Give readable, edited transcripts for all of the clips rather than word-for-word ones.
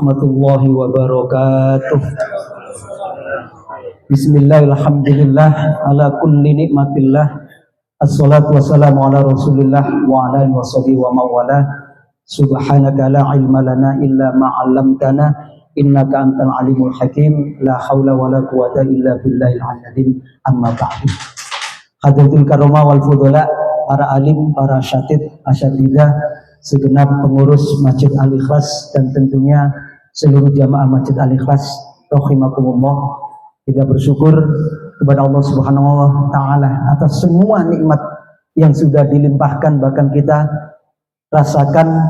warahmatullahi wabarakatuh. Bismillahirrahmanirrahim. Ala kulli nikmatillah. Assalatu wassalamu ala rasulillah wa ala alihi washabihi wa mawala. Subhanaka la ilma lana illa ma 'allamtana innaka antal alimul hakim. La haula wala quwata illa billahil azim. Amma ba'du. Hadratul karomah wal fudhala, para alim, para syatid, asyatidah, segenap pengurus Masjid Al-Ikhlas, dan tentunya seluruh jamaah Masjid Al-Ikhlas rahimakumullah. Kita bersyukur kepada Allah Subhanahu wa taala atas semua nikmat yang sudah dilimpahkan, bahkan kita rasakan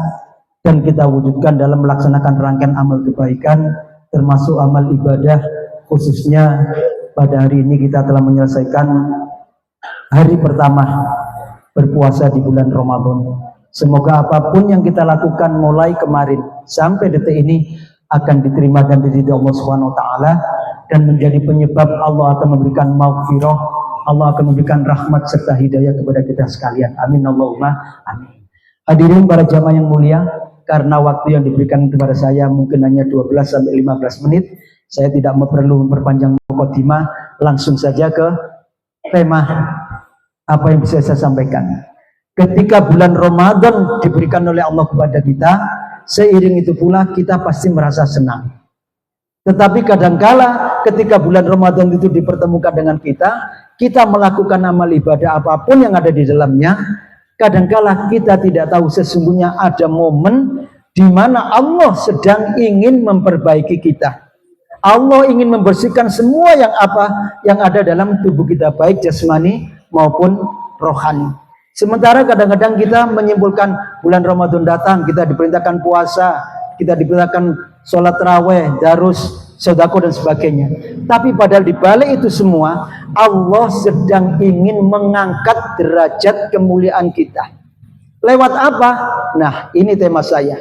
dan kita wujudkan dalam melaksanakan rangkaian amal kebaikan, termasuk amal ibadah. Khususnya pada hari ini kita telah menyelesaikan hari pertama berpuasa di bulan Ramadan. Semoga apapun yang kita lakukan mulai kemarin sampai detik ini akan diterima dan diridhoi Allah Subhanahu wa taala, dan menjadi penyebab Allah akan memberikan maghfirah, Allah akan memberikan rahmat serta hidayah kepada kita sekalian. Amin Allahumma amin. Hadirin para jamaah yang mulia, karena waktu yang diberikan kepada saya mungkin hanya 12 sampai 15 menit, saya tidak perlu memperpanjang mukadimah, langsung saja ke tema apa yang bisa saya sampaikan. Ketika bulan Ramadan diberikan oleh Allah kepada kita, seiring itu pula kita pasti merasa senang. Tetapi kadangkala ketika bulan Ramadan itu dipertemukan dengan kita melakukan amal ibadah apapun yang ada di dalamnya, kadangkala kita tidak tahu sesungguhnya ada momen di mana Allah sedang ingin memperbaiki kita. Allah ingin membersihkan semua yang ada dalam tubuh kita, baik jasmani maupun rohani. Sementara kadang-kadang kita menyimpulkan bulan Ramadan datang, kita diperintahkan puasa, kita diperintahkan sholat taraweh, darus, sedekah dan sebagainya. Tapi padahal di balik itu semua, Allah sedang ingin mengangkat derajat kemuliaan kita. Lewat apa? Nah, ini tema saya.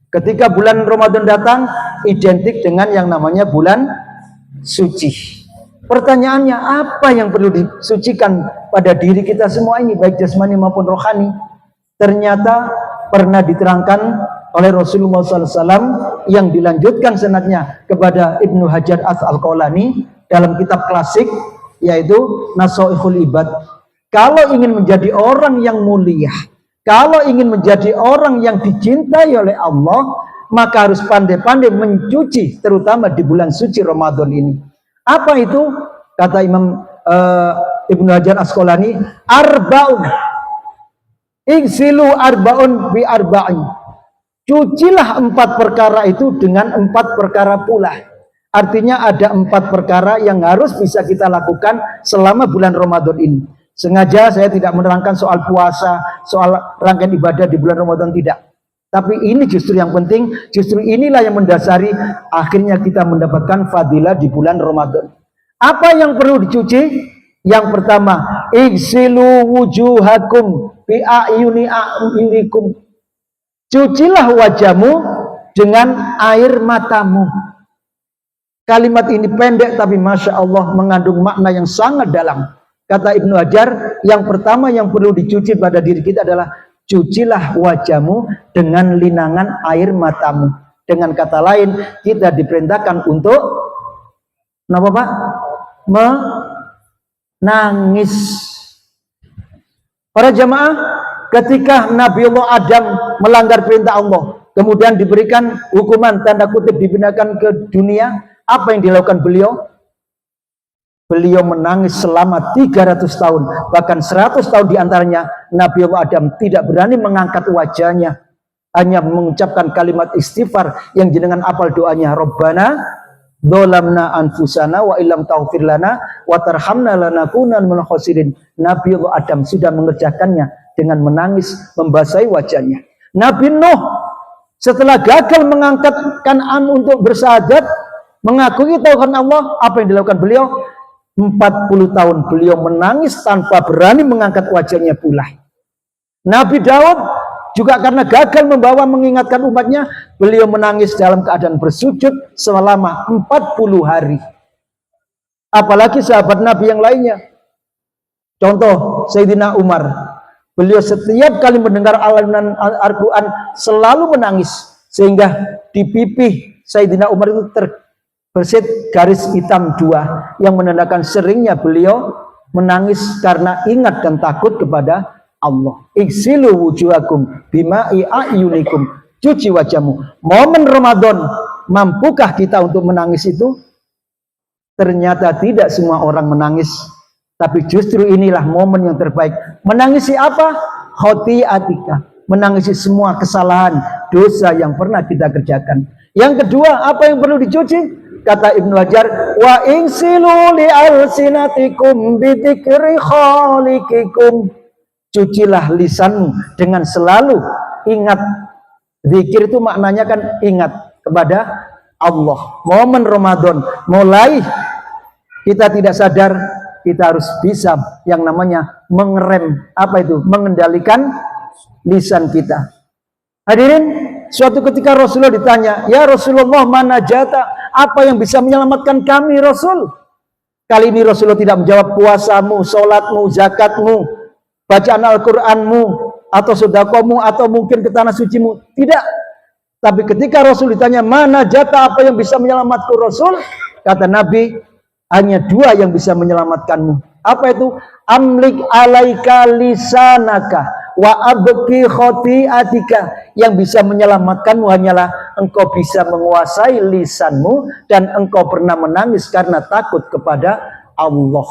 Ketika bulan Ramadan datang, identik dengan yang namanya bulan suci. Pertanyaannya, apa yang perlu disucikan pada diri kita semua ini, baik jasmani maupun rohani? Ternyata pernah diterangkan oleh Rasulullah SAW yang dilanjutkan senatnya kepada Ibnu Hajar Al-Asqalani dalam kitab klasik, yaitu Nasaihul Ibad. Kalau ingin menjadi orang yang mulia, kalau ingin menjadi orang yang dicintai oleh Allah, maka harus pandai-pandai mencuci, terutama di bulan suci Ramadan ini. Apa itu? Kata Imam Ibnu Hajar Asqalani, arba'un igsilu arba'un bi arba'in. Cucilah 4 perkara itu dengan 4 perkara pula. Artinya ada 4 perkara yang harus bisa kita lakukan selama bulan Ramadan ini. Sengaja saya tidak menerangkan soal puasa, soal rangkaian ibadah di bulan Ramadan, tidak. Tapi ini justru yang penting, justru inilah yang mendasari akhirnya kita mendapatkan fadilah di bulan Ramadan. Apa yang perlu dicuci? Yang pertama, igsilu wujuhakum bi a'yunikum. Cucilah wajahmu dengan air matamu. Kalimat ini pendek tapi Masya Allah mengandung makna yang sangat dalam. Kata Ibnu Hajar, yang pertama yang perlu dicuci pada diri kita adalah cucilah wajahmu dengan linangan air matamu. Dengan kata lain, kita diperintahkan untuk kenapa Pak? Menangis. Para jamaah, ketika Nabiullah Adam melanggar perintah Allah, kemudian diberikan hukuman tanda kutip dipindahkan ke dunia, apa yang dilakukan beliau? Beliau menangis selama 300 tahun, bahkan 100 tahun diantaranya Nabiullah Adam tidak berani mengangkat wajahnya, hanya mengucapkan kalimat istighfar yang jenengan apal doanya, Rabbana dzalamna anfusana wa illam taghfir lana wa tarhamna lanakunanna minal khasirin. Nabiullah Adam sudah mengerjakannya dengan menangis membasahi wajahnya. Nabi Nuh setelah gagal mengangkat Kan'an untuk bersyahadat, mengakui tauhid Allah, apa yang dilakukan beliau? 40 tahun beliau menangis tanpa berani mengangkat wajahnya pula. Nabi Daud juga karena gagal membawa mengingatkan umatnya, beliau menangis dalam keadaan bersujud selama 40 hari. Apalagi sahabat Nabi yang lainnya. Contoh Sayyidina Umar, beliau setiap kali mendengar alunan Al-Quran selalu menangis, sehingga di pipi Sayyidina Umar itu terbersit garis hitam 2 yang menandakan seringnya beliau menangis karena ingat dan takut kepada Allah. Iksilu wujuhakum bima'i a'yunikum. Cuci wajahmu. Momen Ramadan, mampukah kita untuk menangis itu? Ternyata tidak semua orang menangis. Tapi justru inilah momen yang terbaik. Menangisi apa? Khoti'atika. Menangisi semua kesalahan, dosa yang pernah kita kerjakan. Yang kedua, apa yang perlu dicuci? Kata Ibnu Hajar, wa insilu li alsinatikum bidzikri khaliqikum. Cucilah lisanmu dengan selalu ingat. Zikir itu maknanya kan ingat kepada Allah. Momen Ramadan mulai kita tidak sadar, kita harus bisa yang namanya mengerem, apa itu? Mengendalikan lisan kita. Hadirin, suatu ketika Rasulullah ditanya, "Ya Rasulullah, mana jata? Apa yang bisa menyelamatkan kami, Rasul?" Kali ini Rasulullah tidak menjawab puasamu, sholatmu, zakatmu, bacaan Al-Quranmu, atau sedekahmu, atau mungkin ke tanah sucimu. Tidak. Tapi ketika Rasul ditanya, mana jatah, apa yang bisa menyelamatku, Rasul? Kata Nabi, hanya 2 yang bisa menyelamatkanmu. Apa itu? Amlik alaika lisanaka wa abki khoti'atika. Yang bisa menyelamatkanmu hanyalah engkau bisa menguasai lisanmu dan engkau pernah menangis karena takut kepada Allah.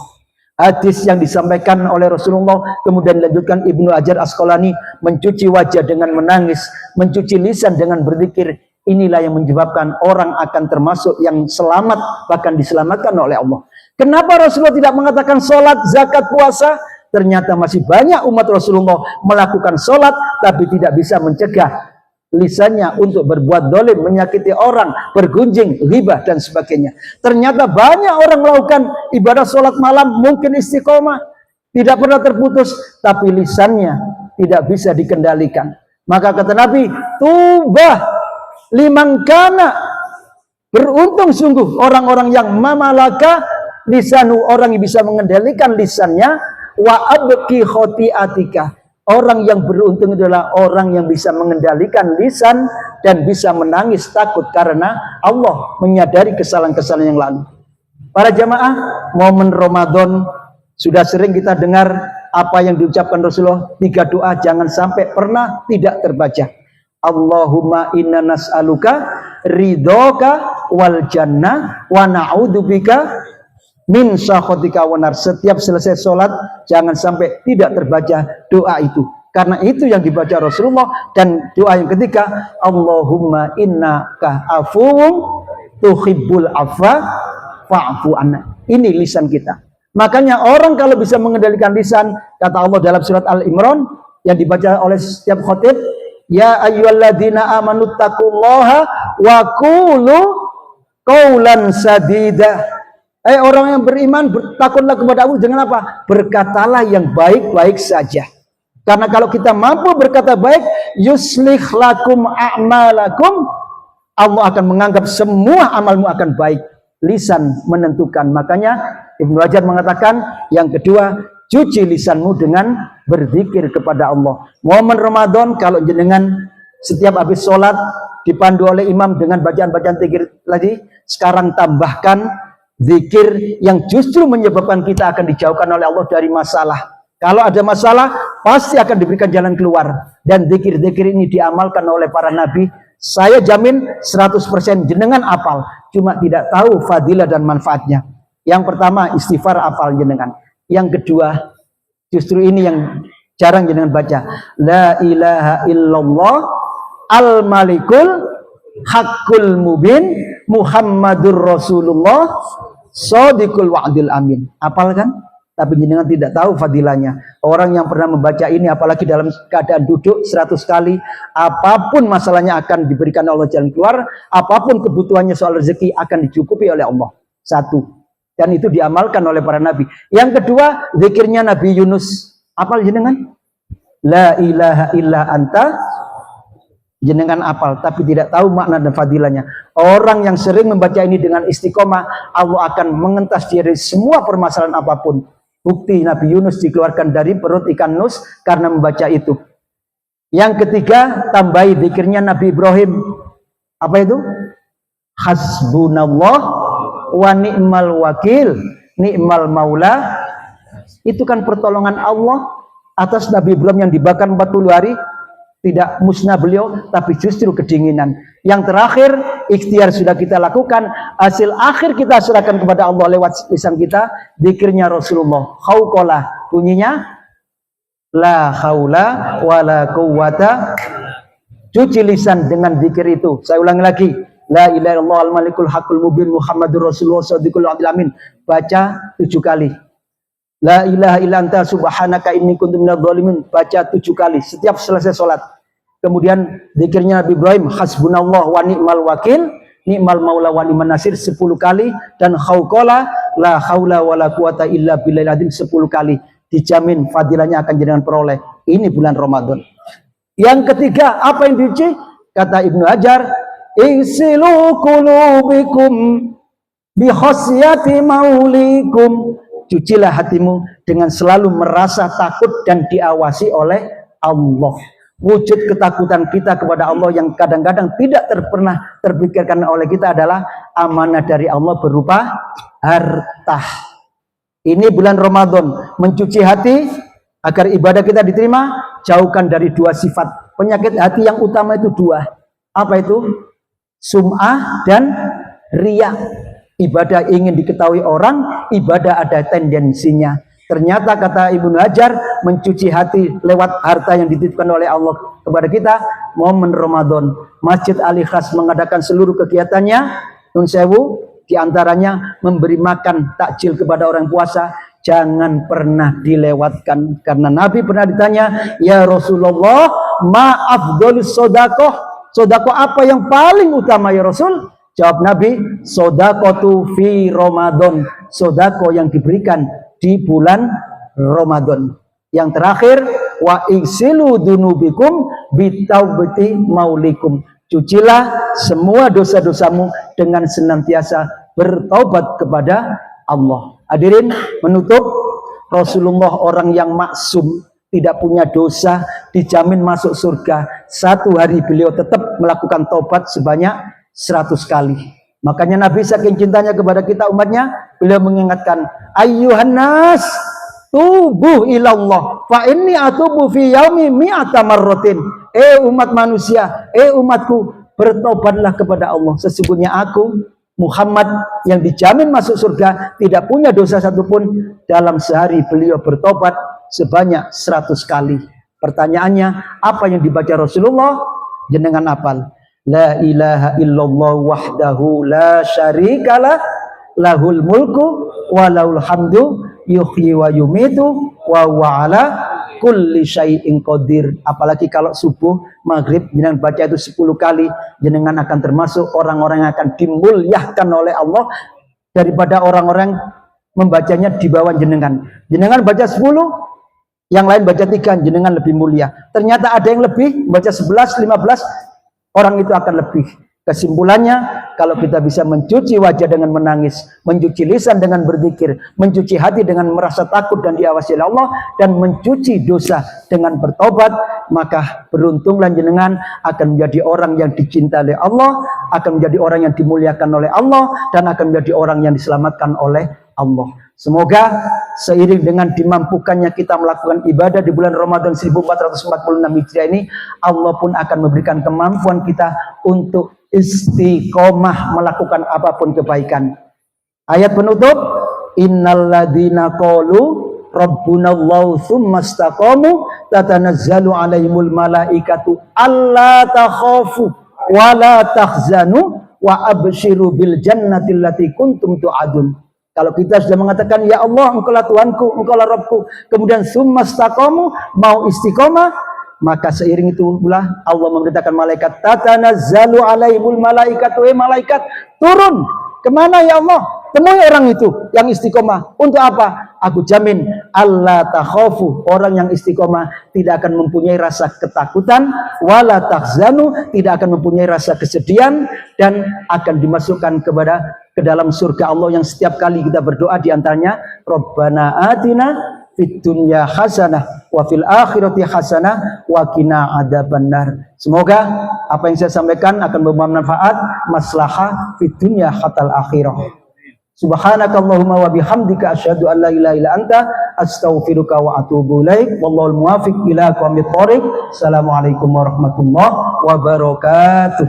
Hadis yang disampaikan oleh Rasulullah kemudian dilanjutkan Ibnu Hajar Asqalani, mencuci wajah dengan menangis, mencuci lisan dengan berzikir. Inilah yang menyebabkan orang akan termasuk yang selamat, bahkan diselamatkan oleh Allah. Kenapa Rasulullah tidak mengatakan sholat, zakat, puasa? Ternyata masih banyak umat Rasulullah melakukan sholat tapi tidak bisa mencegah lisannya untuk berbuat dolim, menyakiti orang, bergunjing, ghibah dan sebagainya. Ternyata banyak orang melakukan ibadah sholat malam, mungkin istiqomah, tidak pernah terputus, tapi lisannya tidak bisa dikendalikan. Maka kata Nabi, tubah liman kana, beruntung sungguh orang-orang yang mamalaka lisanu, orang yang bisa mengendalikan lisannya, wa abki khoti'atika. Orang yang beruntung adalah orang yang bisa mengendalikan lisan dan bisa menangis takut karena Allah, menyadari kesalahan-kesalahan yang lalu. Para jamaah, momen Ramadan sudah sering kita dengar apa yang diucapkan Rasulullah, 3 doa jangan sampai pernah tidak terbaca. Allahumma inna nas'aluka ridhoka wal jannah wa na'udzubika min sakhatika wa nar. Setiap selesai sholat jangan sampai tidak terbaca doa itu, karena itu yang dibaca Rasulullah. Dan doa yang ketiga, Allahumma innaka afuwun tuhibbul afwa fa'fu anna. Ini lisan kita. Makanya orang kalau bisa mengendalikan lisan, kata Allah dalam surat Al-Imran yang dibaca oleh setiap khatib, ya ayyuhalladzina amanu taqullaha wa qulu qaulan sadida. Orang yang beriman, takutlah kepada Allah dengan apa? Berkatalah yang baik-baik saja. Karena kalau kita mampu berkata baik, yuslih lakum a'malakum, Allah akan menganggap semua amalmu akan baik. Lisan menentukan. Makanya Ibnu Hajar mengatakan yang kedua, cuci lisanmu dengan berzikir kepada Allah. Momen Ramadan kalau jenengan setiap habis sholat dipandu oleh imam dengan bacaan-bacaan zikir lagi, sekarang tambahkan zikir yang justru menyebabkan kita akan dijauhkan oleh Allah dari masalah. Kalau ada masalah, pasti akan diberikan jalan keluar. Dan zikir-zikir ini diamalkan oleh para nabi. Saya jamin 100% jenengan apal, cuma tidak tahu fadilah dan manfaatnya. Yang pertama, istighfar apal jenengan. Yang kedua, justru ini yang jarang jenengan baca. La ilaha illallah al-malikul haqqul mubin Muhammadur Rasulullah Shadiqul wa'dil amin. Apal kan? Tapi jenengan tidak tahu fadilahnya. Orang yang pernah membaca ini, apalagi dalam keadaan duduk 100 kali, apapun masalahnya akan diberikan Allah jalan keluar, apapun kebutuhannya soal rezeki akan dicukupi oleh Allah. 1. Dan itu diamalkan oleh para nabi. Yang kedua, zikirnya Nabi Yunus. Apal jenengan? La ilaha illa anta. Jenengan apal tapi tidak tahu makna dan fadilahnya. Orang yang sering membaca ini dengan istiqomah, Allah akan mengentas dari semua permasalahan apapun. Bukti Nabi Yunus dikeluarkan dari perut ikan nus karena membaca itu. Yang ketiga, tambahi zikirnya Nabi Ibrahim. Apa itu? Hasbunallah wa ni'mal wakil, ni'mal maula. Itu kan pertolongan Allah atas Nabi Ibrahim yang dibakar 40 hari. Tidak musnah beliau, tapi justru kedinginan. Yang terakhir, ikhtiar sudah kita lakukan, hasil akhir kita serahkan kepada Allah lewat lisan kita. Zikirnya Rasulullah, khauqalah, bunyinya la haula wala quwwata. Cuci lisan dengan zikir itu. Saya ulangi lagi, la ilaha illallah al-malikul haqqul mubin Muhammadur Rasulullah shadiqul amin. Baca 7 kali. La ilaha illa anta subhanaka inni kuntu minadh dhalimin. Baca 7 kali setiap selesai sholat. Kemudian zikirnya Nabi Ibrahim, hasbunallah wa ni'mal wakil, ni'mal maula wa ni'man nasir 10 kali. Dan khauqala la haula wa la quwata illa billahil azim 10 kali. Dijamin fadilahnya akan jadikan peroleh. Ini bulan Ramadan. Yang ketiga, apa yang diuji? Kata Ibnu Hajar, isilu qulubikum bi khasyati maulikum. Cucilah hatimu dengan selalu merasa takut dan diawasi oleh Allah. Wujud ketakutan kita kepada Allah yang kadang-kadang tidak pernah terpikirkan oleh kita adalah amanah dari Allah berupa harta. Ini bulan Ramadan, mencuci hati agar ibadah kita diterima. Jauhkan dari 2 sifat penyakit hati yang utama itu 2. Apa itu? Sum'ah dan riya. Ibadah ingin diketahui orang, ibadah ada tendensinya. Ternyata kata Ibnu Hajar, mencuci hati lewat harta yang dititipkan oleh Allah kepada kita. Momen Ramadan, Masjid Al-Ikhlas mengadakan seluruh kegiatannya. Nun sewu, diantaranya memberi makan takjil kepada orang puasa. Jangan pernah dilewatkan. Karena Nabi pernah ditanya, ya Rasulullah, ma afdhalus sodakoh. Sodakoh apa yang paling utama ya Rasul? Jawab Nabi, sodakotu fi Ramadan. Sodako yang diberikan di bulan Ramadan. Yang terakhir, wa iksilu dunubikum bitaubati maulikum. Cucilah semua dosa-dosamu dengan senantiasa bertaubat kepada Allah. Hadirin, menutup, Rasulullah orang yang maksum, tidak punya dosa, dijamin masuk surga. 1 hari beliau tetap melakukan taubat sebanyak 100 kali. Makanya Nabi saking cintanya kepada kita umatnya, beliau mengingatkan, ayyuhan nas tubuh ilallah fa inni atubu fi yaumi mi'ata marratin. Umat manusia, umatku, bertobatlah kepada Allah. Sesungguhnya aku Muhammad yang dijamin masuk surga, tidak punya dosa satupun. Dalam sehari beliau bertobat sebanyak 100 kali. Pertanyaannya, apa yang dibaca Rasulullah? Jenengan hafal. La ilaha illallah wahdahu la syarikalah, lahul mulku wa lahul hamdu, yuhyi wa yumitu wa huwa ala kulli syai'in qadir. Apalagi kalau subuh, maghrib, jenengan baca itu 10 kali, jenengan akan termasuk orang-orang yang akan dimuliakan oleh Allah daripada orang-orang membacanya di bawah jenengan. Jenengan baca 10, yang lain baca 3, jenengan lebih mulia. Ternyata ada yang lebih, baca 11, 15, orang itu akan lebih. Kesimpulannya, kalau kita bisa mencuci wajah dengan menangis, mencuci lisan dengan berzikir, mencuci hati dengan merasa takut dan diawasi oleh Allah, dan mencuci dosa dengan bertobat, maka beruntunglah jenengan akan menjadi orang yang dicintai oleh Allah, akan menjadi orang yang dimuliakan oleh Allah, dan akan menjadi orang yang diselamatkan oleh Allah. Semoga seiring dengan dimampukannya kita melakukan ibadah di bulan Ramadan 1446 Hijriah ini, Allah pun akan memberikan kemampuan kita untuk istiqomah melakukan apapun kebaikan. Ayat penutup, innalladzina qalu rabbunallahu tsumma istaqamu tatanazzalu alaihimul malaikatu alla takhafu wa la tahzanu wa abshiru bil jannati allati kuntum tu'adun. Kalau kita sudah mengatakan, ya Allah, engkaulah Tuhanku, engkaulah Rabbku, kemudian summa istaqamu, mau istiqomah, maka seiring itu pula Allah memerintahkan malaikat, tatanazzalu alaihimul malaikatu, malaikat turun. Kemana ya Allah? Temui orang itu yang istiqomah. Untuk apa? Aku jamin, Allah takhafu, orang yang istiqomah tidak akan mempunyai rasa ketakutan, wala tahzanu, tidak akan mempunyai rasa kesedihan, dan akan dimasukkan ke dalam surga Allah yang setiap kali kita berdoa diantaranya, Rabbana atina fid dunya hasanah wa fil akhirati hasanah wa qina adzabannar. Semoga apa yang saya sampaikan akan bermanfaat, maslahah fid dunya hatal akhirah. Subhanakallahumma wa bihamdika asyhadu an la ilaha illa anta astaghfiruka wa atubu ilaik. Wallahul muwaffiq ila aqwamit thoriq. Assalamualaikum warahmatullahi wabarakatuh.